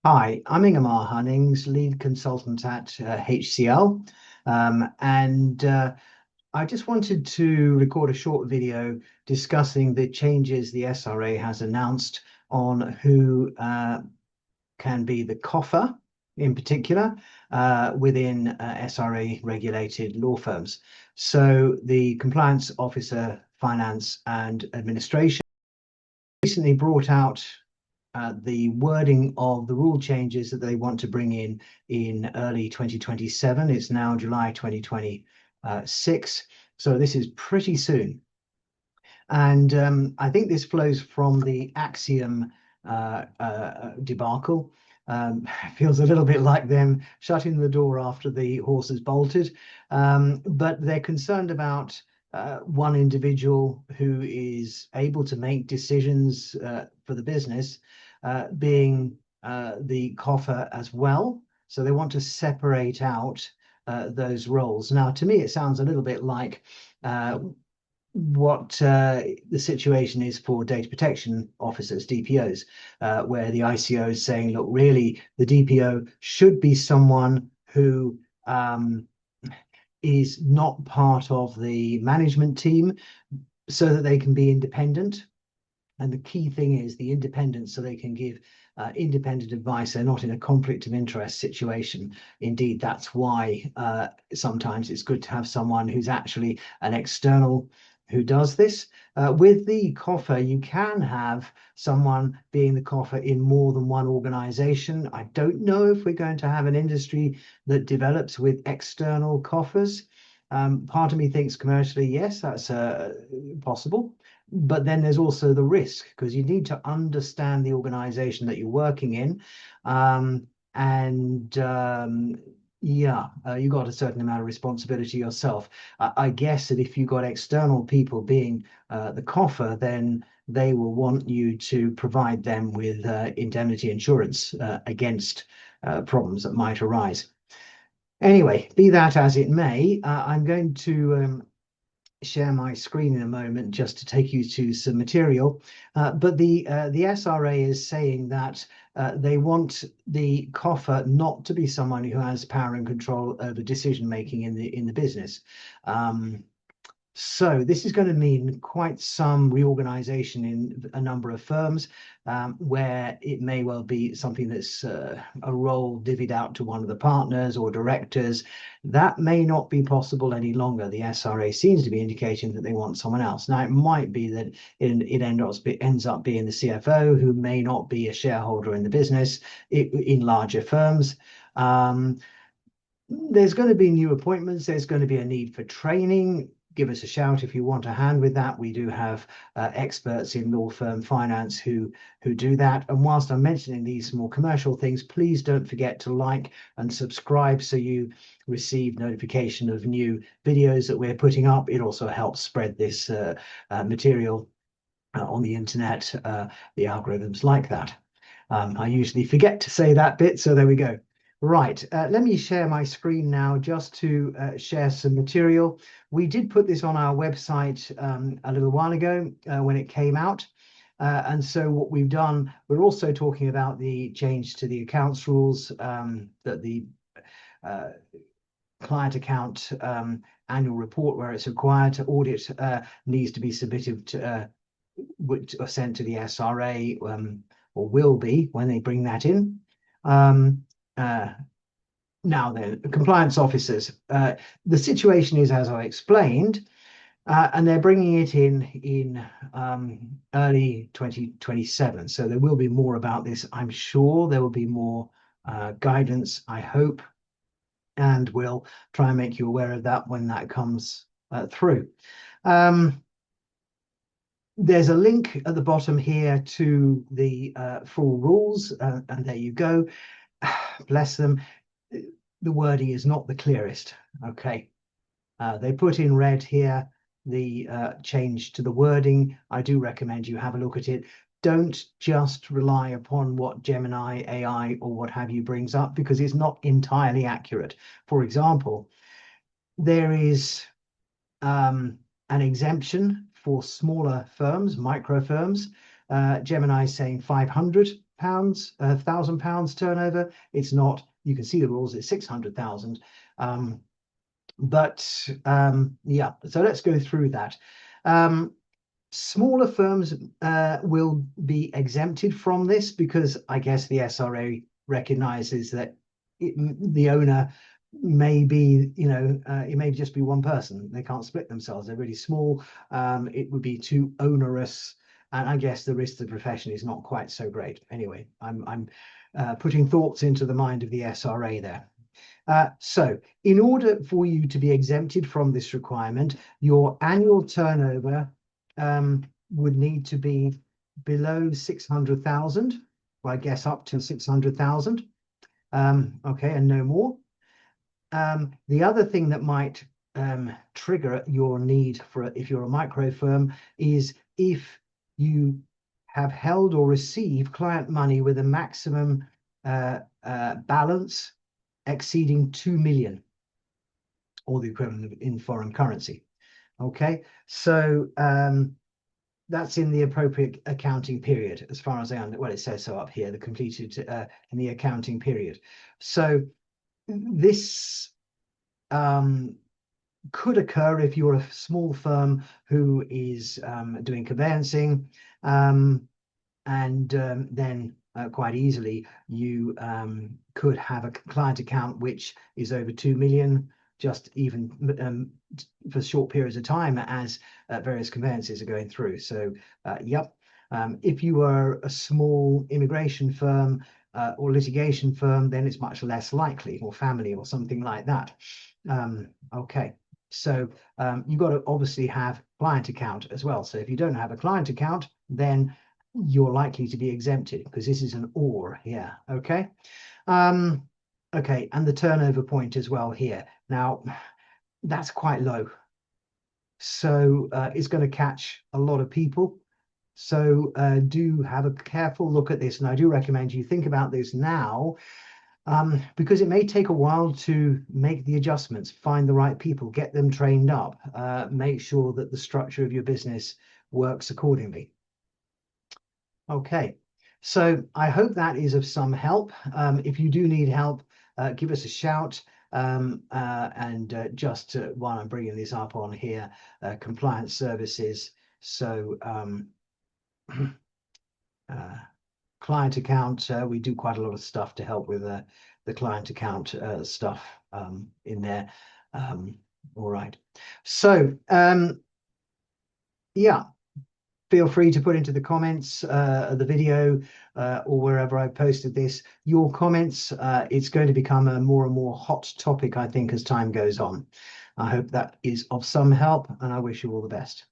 Hi, I'm Ingemar Hunnings, lead consultant at HCL. And I just wanted to record a short video discussing the changes the SRA has announced on who can be the COFA in particular within SRA regulated law firms. So the Compliance Officer, Finance and Administration recently brought out the wording of the rule changes that they want to bring in early 2027. It's now July 2026. So this is pretty soon. And I think this flows from the Axiom debacle. Feels a little bit like them shutting the door after the horse has bolted. But they're concerned about one individual who is able to make decisions for the business being the COFA as well. So they want to separate out those roles. Now, to me, it sounds a little bit like what the situation is for data protection officers, DPOs, where the ICO is saying, look, really, the DPO should be someone who is not part of the management team so that they can be independent. And the key thing is the independence, so they can give independent advice. They're not in a conflict of interest situation. Indeed, that's why sometimes it's good to have someone who's actually an external who does this. With the COFA, you can have someone being the COFA in more than one organization. I don't know if we're going to have an industry that develops with external COFAs. Part of me thinks commercially, yes, that's possible. But then there's also the risk because you need to understand the organization that you're working in. And yeah, you got a certain amount of responsibility yourself. I guess that if you've got external people being the COFA, then they will want you to provide them with indemnity insurance against problems that might arise. Anyway, be that as it may, I'm going to share my screen in a moment just to take you to some material. But the SRA is saying that they want the COFA not to be someone who has power and control over decision making in the business. So this is going to mean quite some reorganization in a number of firms where it may well be something that's a role divvied out to one of the partners or directors. That may not be possible any longer. The SRA seems to be indicating that they want someone else. Now, it might be that it ends up being the CFO who may not be a shareholder in the business in larger firms. There's going to be new appointments. There's going to be a need for training. Give us a shout if you want a hand with that. We do have experts in law firm finance who do that. And whilst I'm mentioning these more commercial things, please don't forget to like and subscribe so you receive notification of new videos that we're putting up. It also helps spread this material on the internet. The algorithms like that. I usually forget to say that bit, so there we go. Right, let me share my screen now just to share some material. We did put this on our website a little while ago when it came out. And so what we've done, we're also talking about the change to the accounts rules that the client account annual report where it's required to audit needs to be submitted to, or sent to the SRA or will be when they bring that in. Now then, compliance officers. The situation is as I explained, and they're bringing it in early 2027. So there will be more about this. I'm sure there will be more guidance, I hope, and we'll try and make you aware of that when that comes through. There's a link at the bottom here to the full rules, and there you go. Bless them. The wording is not the clearest. Okay. They put in red here the change to the wording. I do recommend you have a look at it. Don't just rely upon what Gemini AI or what have you brings up because it's not entirely accurate. For example, there is an exemption for smaller firms, micro firms. Gemini is saying 500. pounds, £1,000 turnover. It's not. You can see the rules. It's 600,000. Yeah, so let's go through that. Smaller firms will be exempted from this because I guess the SRA recognizes that the owner may be, it may just be one person. They can't split themselves. They're really small. It would be too onerous. And I guess the risk to the profession is not quite so great. Anyway, I'm putting thoughts into the mind of the SRA there. So in order for you to be exempted from this requirement, your annual turnover would need to be below 600,000, well, I guess up to 600,000. Okay, and no more. The other thing that might trigger your need for, if you're a micro firm, is if you have held or received client money with a maximum balance exceeding 2 million, or the equivalent in foreign currency. Okay, so that's in the appropriate accounting period, as far as I understand. Well, it says so up here, the completed in the accounting period. So this could occur if you're a small firm who is doing conveyancing, and then quite easily you could have a client account which is over 2 million, just even for short periods of time as various conveyances are going through. So yep, if you are a small immigration firm or litigation firm, then it's much less likely, or family or something like that. Okay, so you've got to obviously have client account as well. So if you don't have a client account, then you're likely to be exempted, because this is an or here. Okay. Okay, and the turnover point as well here. Now, that's quite low. So it's going to catch a lot of people. So do have a careful look at this. And I do recommend you think about this now, because it may take a while to make the adjustments, find the right people, get them trained up, make sure that the structure of your business works accordingly. Okay, so I hope that is of some help. If you do need help, give us a shout. Just while I'm bringing this up on here, compliance services. So client account, we do quite a lot of stuff to help with the client account stuff in there. All right. So yeah. Feel free to put into the comments of the video or wherever I posted this, your comments. It's going to become a more and more hot topic, I think, as time goes on. I hope that is of some help, and I wish you all the best.